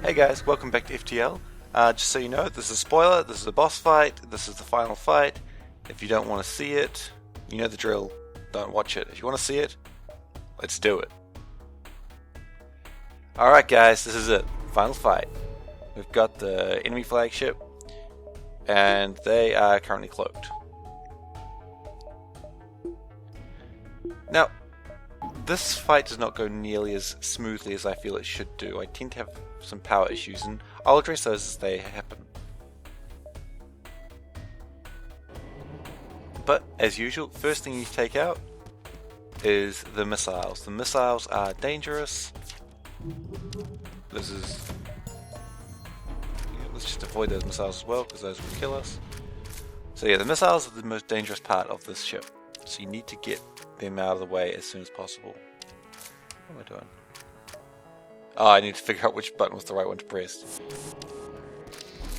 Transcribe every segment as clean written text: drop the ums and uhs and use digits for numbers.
Hey guys, welcome back to FTL. Just so you know, this is a spoiler, this is a boss fight, this is the final fight. If you don't want to see it, you know the drill. Don't watch it. If you want to see it, let's do it. Alright guys, this is it. Final fight. We've got the enemy flagship, and they are currently cloaked. Now, this fight does not go nearly as smoothly as I feel it should do. I tend to have some power issues, and I'll address those as they happen. But, as usual, first thing you take out is the missiles. The missiles are dangerous. Let's just avoid those missiles as well, because those will kill us. So yeah, the missiles are the most dangerous part of this ship. So you need to get them out of the way as soon as possible. What am I doing? Oh, I need to figure out which button was the right one to press.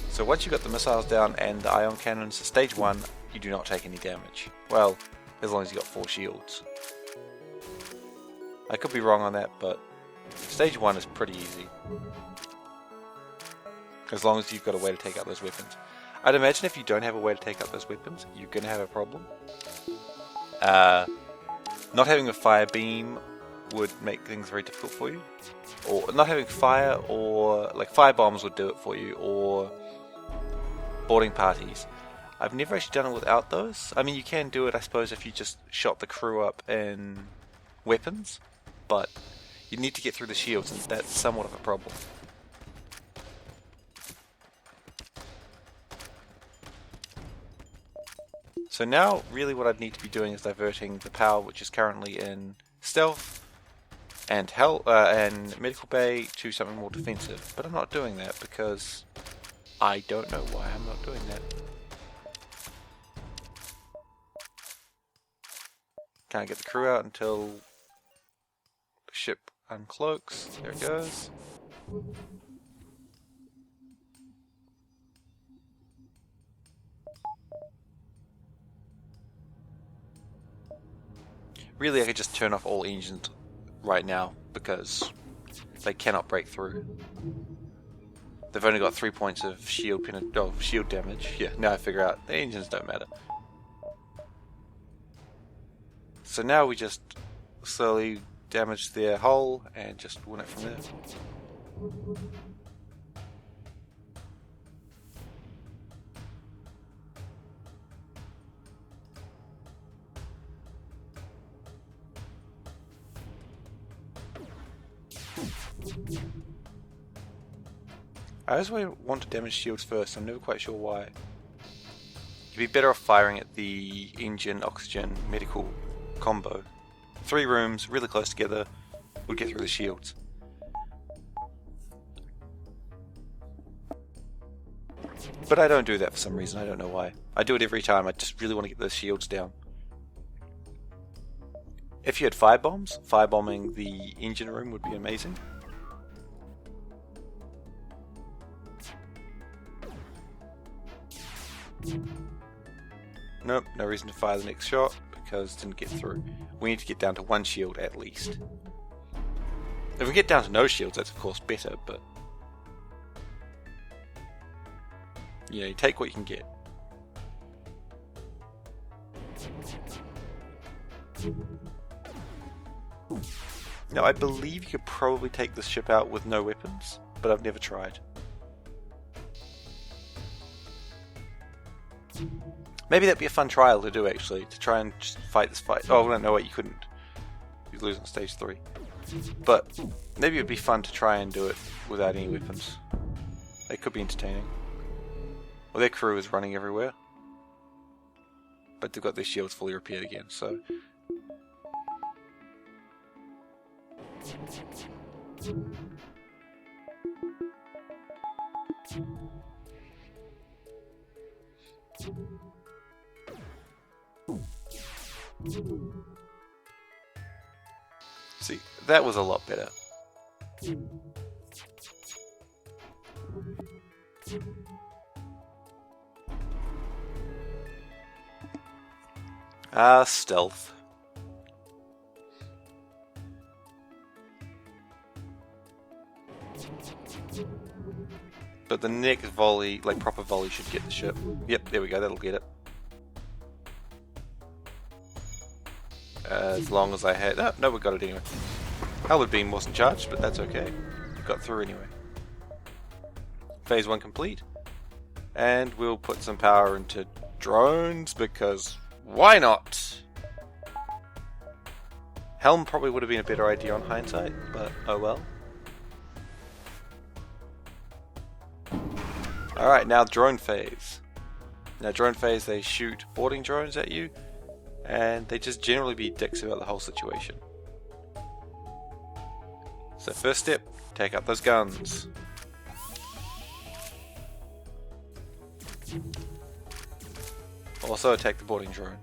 So once you've got the missiles down and the ion cannons, stage 1, you do not take any damage. Well, as long as you've got 4 shields. I could be wrong on that, but stage 1 is pretty easy. As long as you've got a way to take out those weapons. I'd imagine if you don't have a way to take out those weapons, you're going to have a problem. Not having a fire beam would make things very difficult for you. Or not having fire, or like fire bombs would do it for you, or boarding parties. I've never actually done it without those. I mean, you can do it, I suppose, if you just shot the crew up in weapons, but you need to get through the shields, and that's somewhat of a problem. So now, really what I'd need to be doing is diverting the power which is currently in stealth and and medical bay to something more defensive. But I'm not doing that because I don't know why I'm not doing that. Can't get the crew out until the ship uncloaks. There it goes. Really, I could just turn off all engines right now because they cannot break through. They've only got 3 points of shield damage. Yeah, now I figure out the engines don't matter. So now we just slowly damage their hull and just win it from there. I always want to damage shields first, I'm never quite sure why. You'd be better off firing at the engine, oxygen, medical combo. 3 rooms, really close together, would get through the shields. But I don't do that for some reason, I don't know why. I do it every time, I just really want to get those shields down. If you had firebombs, firebombing the engine room would be amazing. Nope, no reason to fire the next shot because it didn't get through. We need to get down to 1 shield at least. If we get down to no shields, that's of course better, but yeah, you take what you can get. Now, I believe you could probably take this ship out with no weapons, but I've never tried. Maybe that'd be a fun trial to do, actually, to try and just fight this fight. Oh, no, wait, you couldn't. You'd lose on stage 3. But maybe it'd be fun to try and do it without any weapons. It could be entertaining. Well, their crew is running everywhere. But they've got their shields fully repaired again, so see, that was a lot better. Stealth. But the next volley, like proper volley, should get the ship. Yep, there we go, that'll get it. As long as I had... Oh, no, we got it anyway. Halberd beam wasn't charged, but that's okay. Got through anyway. Phase 1 complete. And we'll put some power into drones, because why not? Helm probably would have been a better idea on hindsight, but oh well. Alright, now drone phase. Now drone phase, they shoot boarding drones at you, and they just generally be dicks about the whole situation. So first step, take out those guns. Also attack the boarding drone.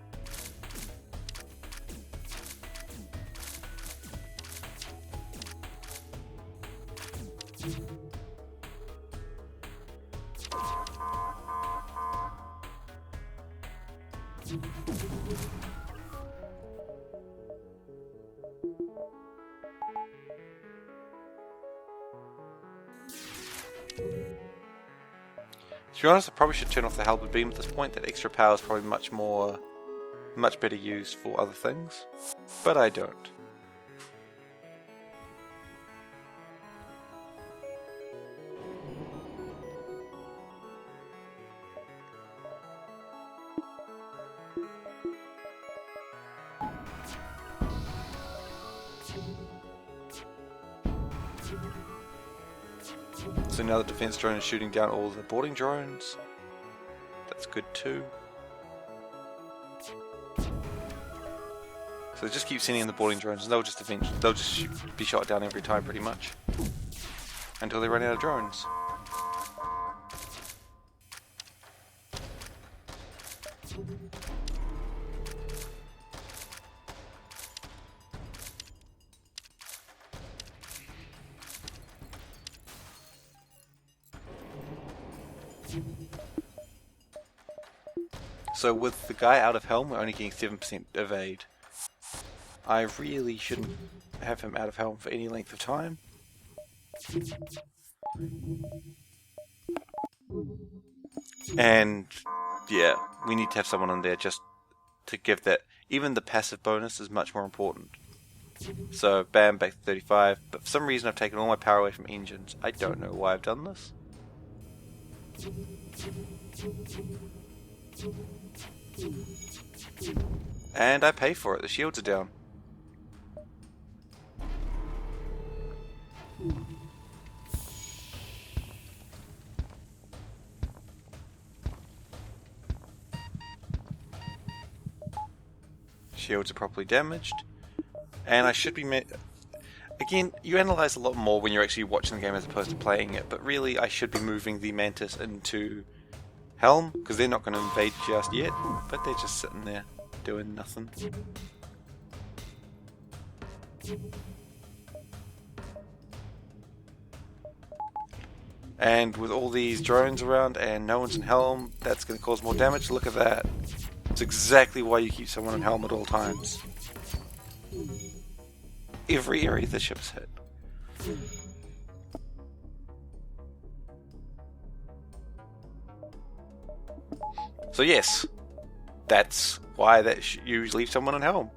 To be honest, I probably should turn off the halberd beam at this point. That extra power is probably much better used for other things, but I don't. So now the defense drone is shooting down all the boarding drones. That's good too. So just keep sending in the boarding drones, and they'll just be shot down every time pretty much until they run out of drones. So with the guy out of helm, we're only getting 7% evade. I really shouldn't have him out of helm for any length of time. And yeah, we need to have someone on there just to give that. Even the passive bonus is much more important. So bam, back to 35. But for some reason I've taken all my power away from engines. I don't know why I've done this. And I pay for it. The shields are down. Shields are properly damaged. And I should be... Again, you analyze a lot more when you're actually watching the game as opposed to playing it, but really I should be moving the Mantis into Helm, because they're not going to invade just yet, but they're just sitting there doing nothing. And with all these drones around and no one's in Helm, that's going to cause more damage. Look at that. It's exactly why you keep someone in Helm at all times. Every area the ship's hit. So yes, that's why you leave someone on Helm.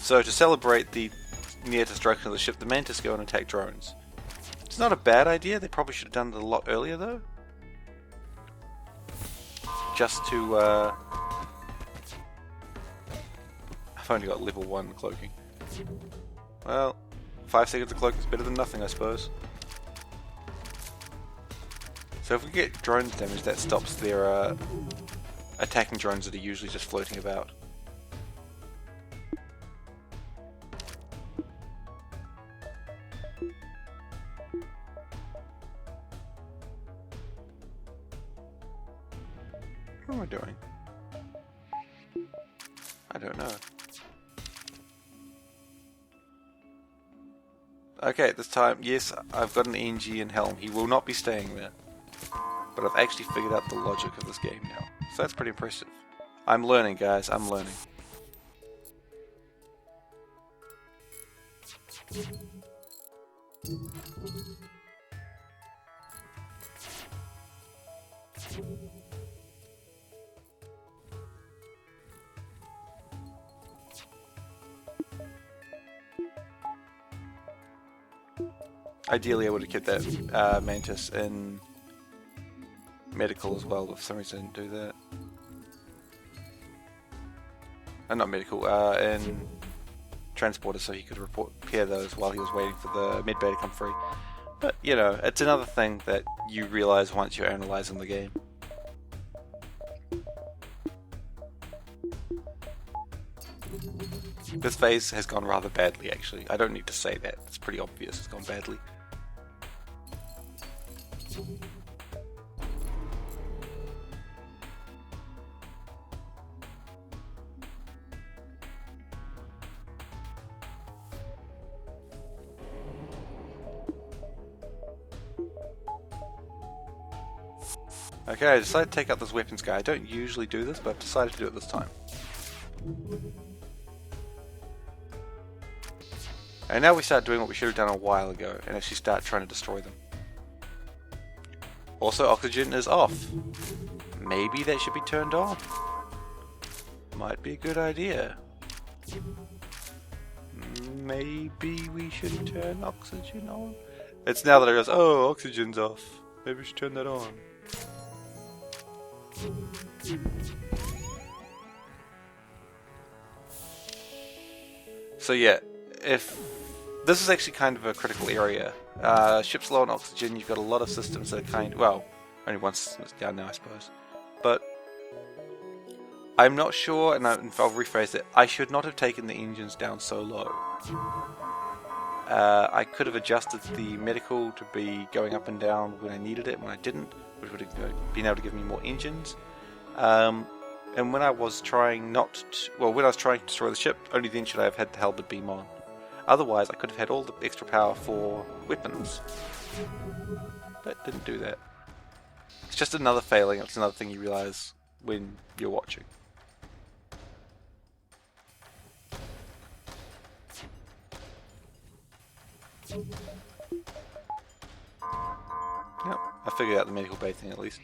So to celebrate the near destruction of the ship, the Mantis go and attack drones. It's not a bad idea. They probably should have done it a lot earlier though. Just to I've only got level 1 cloaking. Well, 5 seconds of cloak is better than nothing, I suppose. So if we get drones damage, that stops their attacking drones that are usually just floating about. What am I doing? I don't know. Okay, this time, yes, I've got an NG in Helm. He will not be staying there. But I've actually figured out the logic of this game now. So that's pretty impressive. I'm learning, guys. I'm learning. Ideally I would have kept that Mantis in medical as well, but for some reason I didn't do that. Not medical, in transporter, so he could repair those while he was waiting for the med bay to come free. But, you know, it's another thing that you realise once you're analysing the game. This phase has gone rather badly, actually. I don't need to say that. It's pretty obvious it's gone badly. Okay, I decided to take out this weapons guy. I don't usually do this, but I've decided to do it this time. And now we start doing what we should have done a while ago, and actually start trying to destroy them. Also, oxygen is off. Maybe that should be turned on. Might be a good idea. Maybe we should turn oxygen on. It's now that I realize, oh, oxygen's off. Maybe we should turn that on. So yeah, if this is actually kind of a critical area. Ship's low on oxygen, you've got a lot of systems that are well, only one system is down now I suppose. But I'm not sure, and I'll rephrase it, I should not have taken the engines down so low. I could have adjusted the medical to be going up and down when I needed it, when I didn't, which would have been able to give me more engines. And when I was trying when I was trying to destroy the ship, only then should I have had the halberd beam on. Otherwise, I could have had all the extra power for weapons. But didn't do that. It's just another failing, it's another thing you realise when you're watching. Yep, I figured out the medical bay thing at least.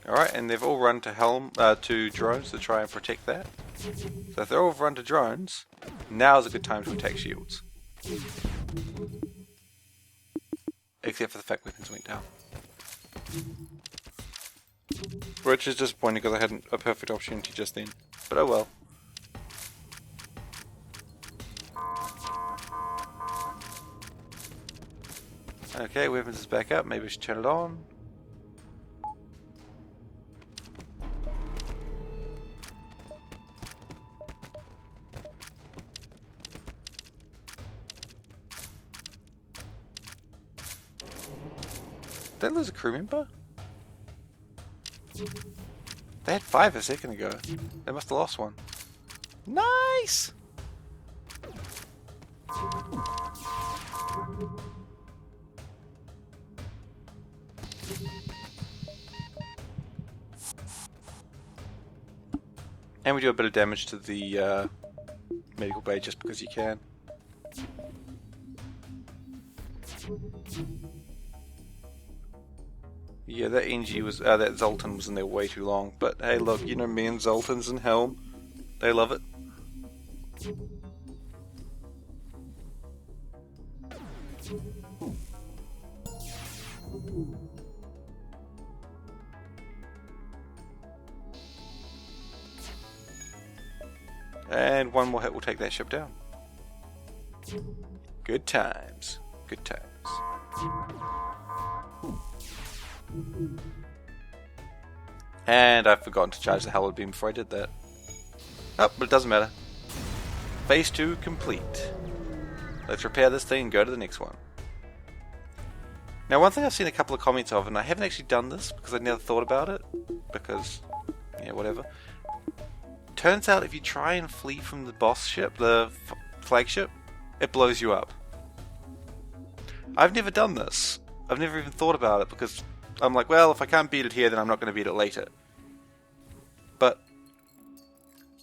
Alright, and they've all run to to drones to try and protect that. So if they're all run to drones, now's a good time to attack shields. Except for the fact weapons went down. Which is disappointing because I had a perfect opportunity just then. But oh well. Okay, weapons is back up, maybe we should turn it on. Did they lose a crew member? They had 5 a second ago. They must have lost one. Nice! And we do a bit of damage to the medical bay just because you can. Yeah, that NG was, that Zoltan was in there way too long. But hey, look, you know me and Zoltans and Helm, they love it. And one more hit will take that ship down. Good times. Good times. And I've forgotten to charge the halberd beam before I did that. Oh, but it doesn't matter. Phase 2 complete. Let's repair this thing and go to the next one. Now, one thing I've seen a couple of comments of, and I haven't actually done this because I never thought about it, because, yeah, whatever. Turns out if you try and flee from the boss ship, the flagship, it blows you up. I've never done this. I've never even thought about it because I'm like, well, if I can't beat it here, then I'm not going to beat it later. But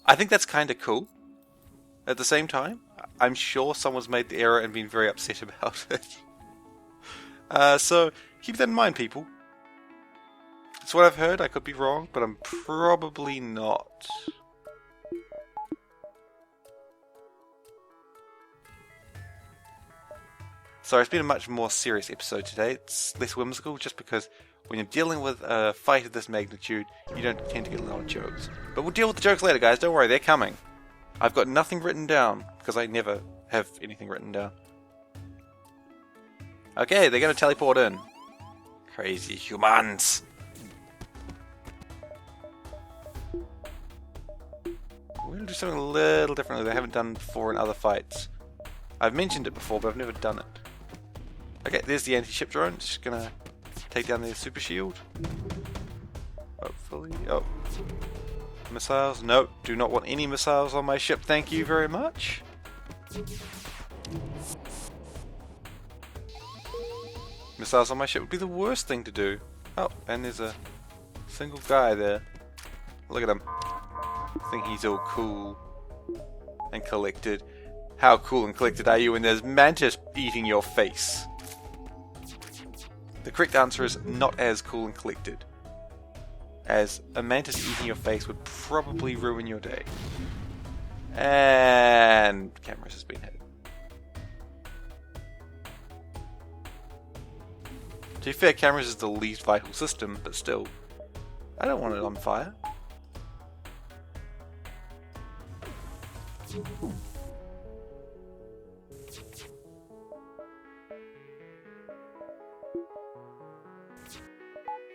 I think that's kind of cool. At the same time, I'm sure someone's made the error and been very upset about it. So keep that in mind, people. That's what I've heard. I could be wrong, but I'm probably not. So it's been a much more serious episode today. It's less whimsical, just because when you're dealing with a fight of this magnitude, you don't tend to get a lot of jokes. But we'll deal with the jokes later, guys. Don't worry, they're coming. I've got nothing written down, because I never have anything written down. Okay, they're going to teleport in. Crazy humans. We're going to do something a little differently they haven't done before in other fights. I've mentioned it before, but I've never done it. Okay, there's the anti-ship drone. It's just going to take down their super shield. Hopefully. Oh. Missiles? No, do not want any missiles on my ship. Thank you very much. Missiles on my ship would be the worst thing to do. Oh, and there's a single guy there. Look at him. I think he's all cool and collected. How cool and collected are you when there's mantis eating your face? The correct answer is not as cool and collected, as a mantis eating your face would probably ruin your day. And cameras has been hit. To be fair, cameras is the least vital system, but still, I don't want it on fire.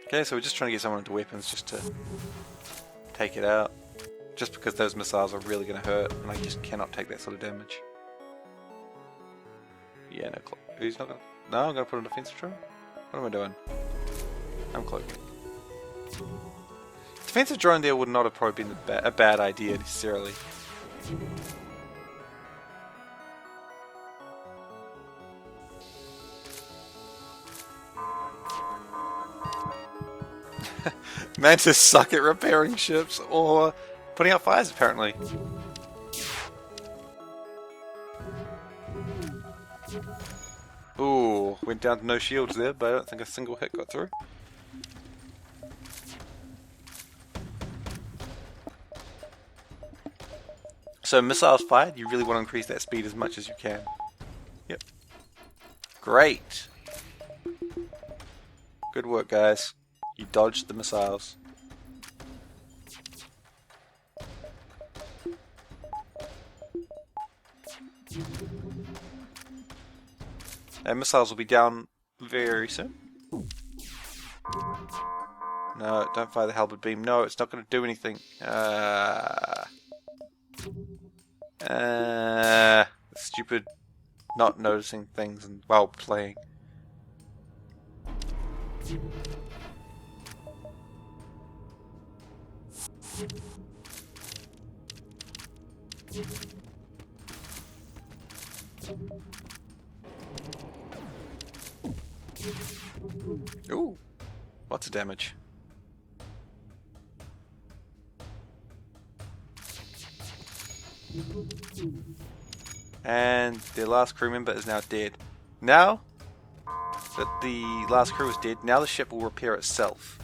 Okay, so we're just trying to get someone into weapons just to take it out. Just because those missiles are really going to hurt, and I just cannot take that sort of damage. Yeah, no, who's not going to... No, I'm going to put a defensive drone? What am I doing? I'm cloaking. Defensive drone there would not have probably been a bad idea necessarily. Mantis suck at repairing ships or putting out fires, apparently. Ooh, went down to no shields there, but I don't think a single hit got through. So missiles fired, you really want to increase that speed as much as you can. Yep. Great. Good work, guys. You dodged the missiles. And missiles will be down very soon. No, don't fire the halberd beam. No, it's not going to do anything. Stupid not noticing things while playing. Ooh, lots of damage. And the last crew member is now dead. Now that the last crew is dead, now the ship will repair itself.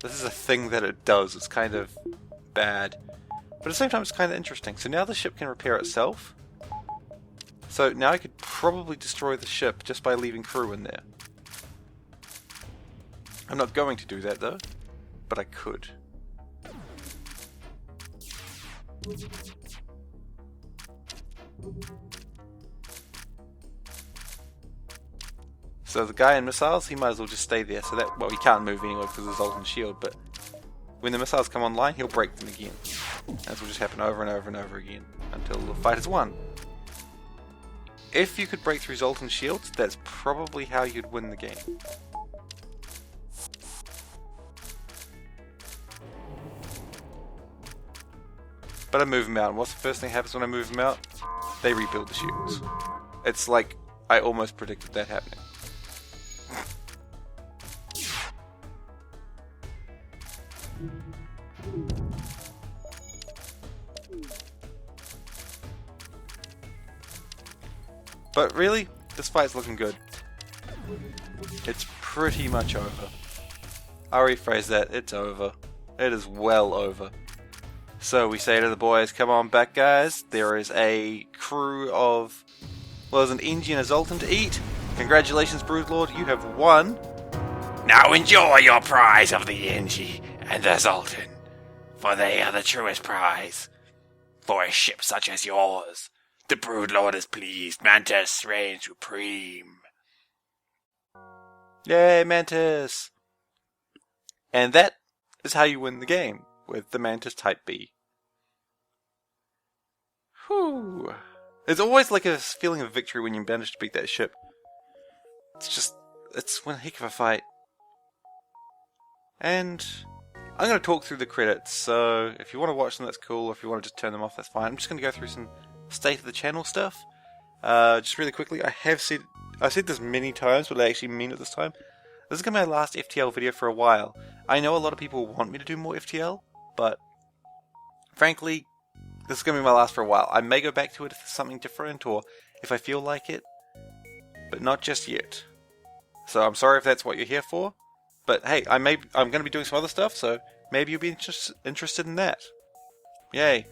This is a thing that it does. It's kind of bad, but at the same time it's kind of interesting. So now the ship can repair itself. So now I could probably destroy the ship just by leaving crew in there. I'm not going to do that though, but I could. So the guy in missiles, he might as well just stay there. So that, well, he can't move anyway because of his ult and shield, but when the missiles come online, he'll break them again. That will just happen over and over and over again until the fight is won. If you could break through his ult and shields, that's probably how you'd win the game. But I move them out, and what's the first thing that happens when I move them out? They rebuild the shields. It's like I almost predicted that happening. But really, this fight's looking good. It's pretty much over. I'll rephrase that. It's over. It is well over. So we say to the boys, come on back, guys. There is a crew of... Well, there's an Engie and a Zoltan to eat. Congratulations, Broodlord. You have won. Now enjoy your prize of the Engie and the Zoltan, for they are the truest prize. For a ship such as yours, the Broodlord is pleased. Mantis reigns supreme. Yay, Mantis! And that is how you win the game, with the Mantis Type B. Whew. It's always like a feeling of victory when you manage to beat that ship. It's one heck of a fight. And I'm going to talk through the credits, so if you want to watch them, that's cool. If you want to just turn them off, that's fine. I'm just going to go through some state of the channel stuff. Just really quickly, I've said this many times, but I actually mean it this time. This is going to be my last FTL video for a while. I know a lot of people want me to do more FTL, but frankly, this is going to be my last for a while. I may go back to it if there's something different, or if I feel like it, but not just yet. So I'm sorry if that's what you're here for. But hey, I'm going to be doing some other stuff, so maybe you'll be interested in that. Yay.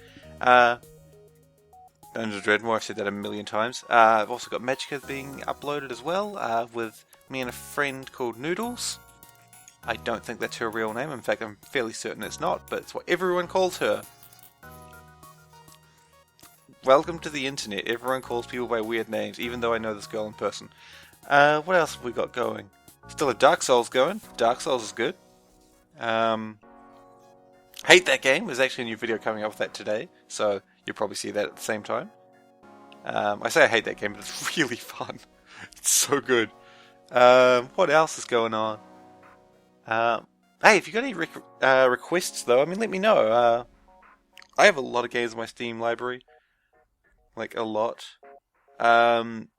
Dungeons Dreadmore, I've said that a million times. I've also got Magicka being uploaded as well, with me and a friend called Noodles. I don't think that's her real name. In fact, I'm fairly certain it's not, but it's what everyone calls her. Welcome to the internet. Everyone calls people by weird names, even though I know this girl in person. What else have we got going? Still a Dark Souls going. Dark Souls is good. Hate That Game. There's actually a new video coming up with that today, so you'll probably see that at the same time. I say I hate that game, but it's really fun. It's so good. What else is going on? Hey, if you got any requests, though, I mean, let me know. I have a lot of games in my Steam library. Like, a lot. And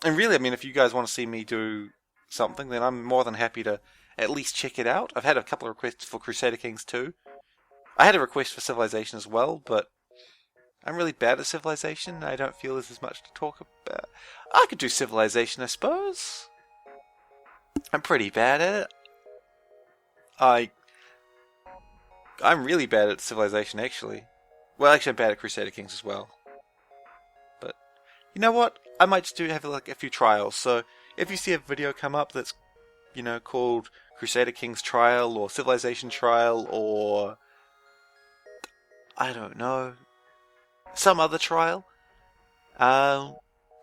really, I mean, if you guys want to see me do something, then I'm more than happy to at least check it out. I've had a couple of requests for Crusader Kings 2. I had a request for Civilization as well, but I'm really bad at Civilization. I don't feel there's as much to talk about. I could do Civilization, I suppose. I'm pretty bad at it. I'm really bad at Civilization, actually. Well, actually, I'm bad at Crusader Kings as well. But you know what? I might just have like a few trials. So if you see a video come up that's, you know, called Crusader Kings Trial or Civilization Trial or I don't know, some other trial,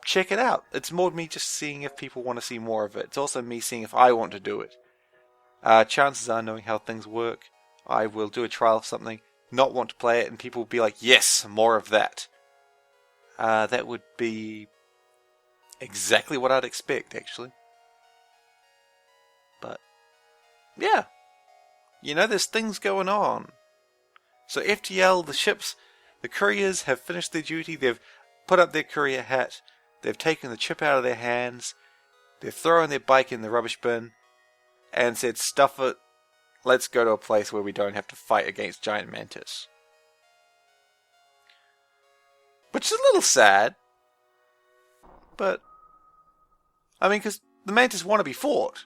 check it out. It's more me just seeing if people want to see more of it. It's also me seeing if I want to do it. Chances are, knowing how things work, I will do a trial of something, not want to play it, and people will be like, yes, more of that. That would be exactly what I'd expect, actually. But, yeah. You know, there's things going on. So FTL, the ships, the couriers have finished their duty. They've put up their courier hat. They've taken the chip out of their hands. They've thrown their bike in the rubbish bin and said, stuff it. Let's go to a place where we don't have to fight against giant mantis. Which is a little sad. But, I mean, because the mantis want to be fought.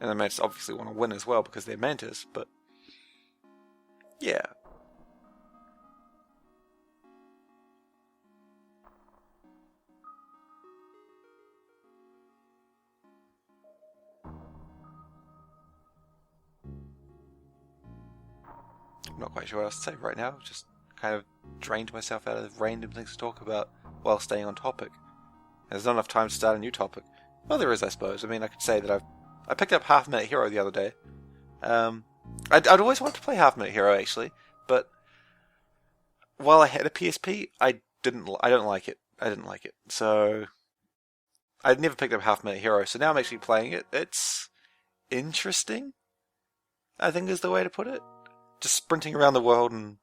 And the mantis obviously want to win as well because they're mantis, but yeah. I'm not quite sure what else to say right now. Just kind of drained myself out of random things to talk about while staying on topic. There's not enough time to start a new topic. Well, there is, I suppose. I mean, I could say that I picked up Half Minute Hero the other day. I'd always wanted to play Half Minute Hero, actually, but while I had a PSP, I don't like it. I didn't like it. So I'd never picked up Half Minute Hero, so now I'm actually playing it. It's interesting, I think is the way to put it. Just sprinting around the world and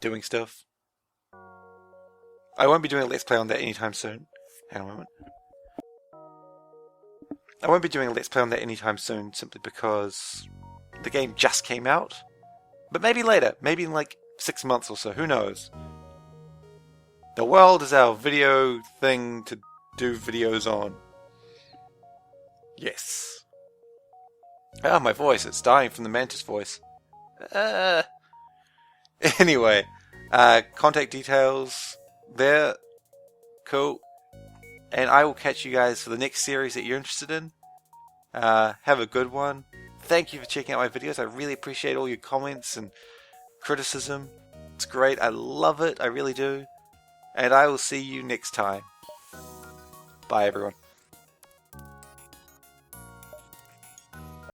doing stuff. I won't be doing a Let's Play on that anytime soon. Hang on a moment. I won't be doing a Let's Play on that anytime soon, simply because the game just came out. But maybe later. Maybe in like 6 months or so. Who knows? The world is our video thing to do videos on. Yes. Ah, my voice. It's dying from the mantis voice. Anyway, contact details there. Cool. And I will catch you guys for the next series that you're interested in. Have a good one. Thank you for checking out my videos. I really appreciate all your comments and criticism. It's great. I love it. I really do. And I will see you next time. Bye, everyone.